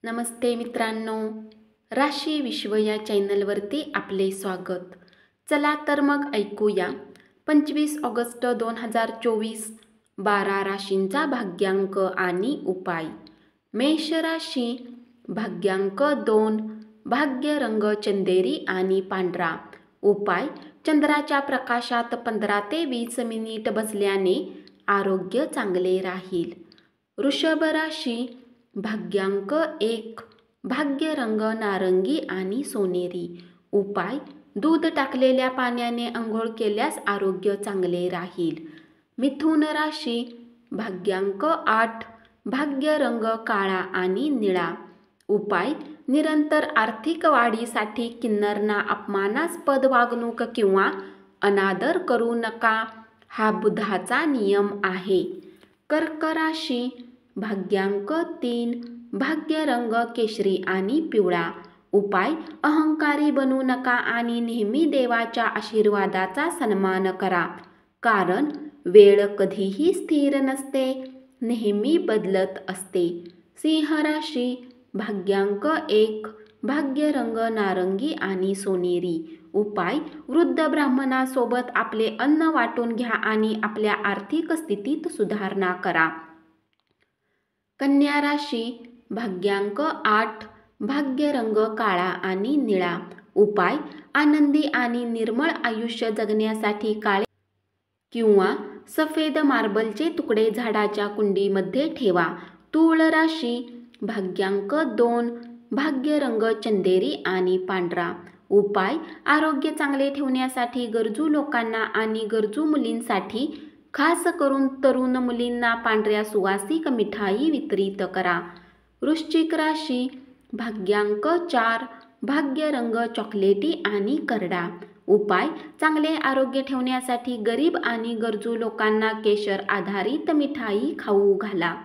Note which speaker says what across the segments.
Speaker 1: नमस्ते मित्रांनो, राशी विश्व या चॅनलवरती आपले स्वागत. चला तर मग ऐकूया 25 ऑगस्ट 2024 12 राशींचा भाग्यांक आणि उपाय. मेष राशी, भाग्यांक 2, भाग्य रंग चंदेरी आणि पांढरा. उपाय: चंद्राच्या प्रकाशात 15 ते 20 मिनिट बसल्याने आरोग्य चांगले राहील. वृषभ राशी, भाग्यांक 1, भाग्य रंग नारंगी आणि सोनेरी. उपाय: दूध टाकलेल्या पाण्याने अंघोळ केल्यास आरोग्य चांगले राहील. मिथुन राशी, भाग्यांक 8, भाग्य रंग काळा आणि निळा. उपाय: निरंतर आर्थिक वाढीसाठी किन्नरांना अपमानास्पद वागणूक किंवा अनादर करू नका, हा बुधाचा नियम आहे. कर्क राशी, भाग्यांक 3, भाग्य रंग केशरी आणि पिवळा. उपाय: अहंकारी बनू नका आणि नेहमी देवाच्या आशीर्वादाचा सन्मान करा, कारण वेळ कधीही स्थिर नसते, नेहमी बदलत असते. सिंह राशी, भाग्यांक 1, भाग्य रंग नारंगी आणि सोनेरी. उपाय: वृद्ध ब्राह्मणासोबत आपले अन्न वाटून घ्या आणि आपल्या आर्थिक स्थितीत सुधारणा करा. कन्या राशी, भाग्यांक 8, भाग्य रंग काळा आणि निळा. उपाय: आनंदी आणि निर्मळ आयुष्य जगण्यासाठी काळे किंवा सफेद मार्बलचे तुकडे झाडाच्या कुंडीमध्ये ठेवा. तूळ राशी, भाग्यांक 2, भाग्य रंग चंदेरी आणि पांढरा. उपाय: आरोग्य चांगले ठेवण्यासाठी गरजू लोकांना आणि गरजू मुलींसाठी, खास करून तरुण मुलींना पांढऱ्या सुवासिक मिठाई वितरित करा. वृश्चिक राशी, भाग्यांक 4, भाग्य रंग चॉकलेटी आणि करडा. उपाय: चांगले आरोग्य ठेवण्यासाठी गरीब आणि गरजू लोकांना केशर आधारित मिठाई खाऊ घाला.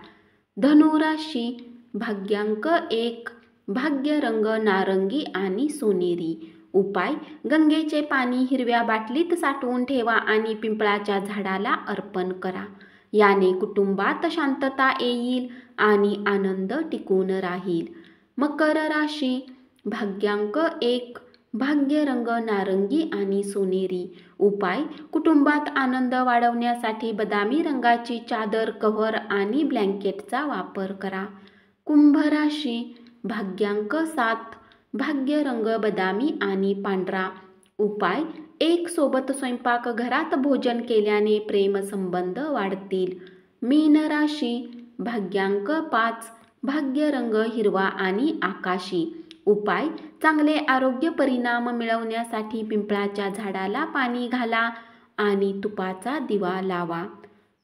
Speaker 1: धनु राशी, भाग्यांक 1, भाग्य रंग नारंगी आणि सोनेरी. उपाय: गंगेचे पाणी हिरव्या बाटलीत साठवून ठेवा आणि पिंपळाच्या झाडाला अर्पण करा. याने कुटुंबात शांतता येईल आणि आनंद टिकून राहील. मकर राशी, भाग्यांक 1, भाग्य रंग नारंगी आणि सोनेरी. उपाय: कुटुंबात आनंद वाढवण्यासाठी बदामी रंगाची चादर, कव्हर आणि ब्लँकेटचा वापर करा. कुंभ राशी, भाग्यांक 7, भाग्य रंग बदामी आणि पांढरा. उपाय: एक सोबत स्वयंपाक घरात भोजन केल्याने प्रेमसंबंध वाढतील. मीन राशी, भाग्यांक 5, भाग्य रंग हिरवा आणि आकाशी. उपाय: चांगले आरोग्य परिणाम मिळवण्यासाठी पिंपळाच्या झाडाला पाणी घाला आणि तुपाचा दिवा लावा.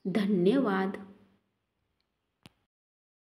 Speaker 1: धन्यवाद.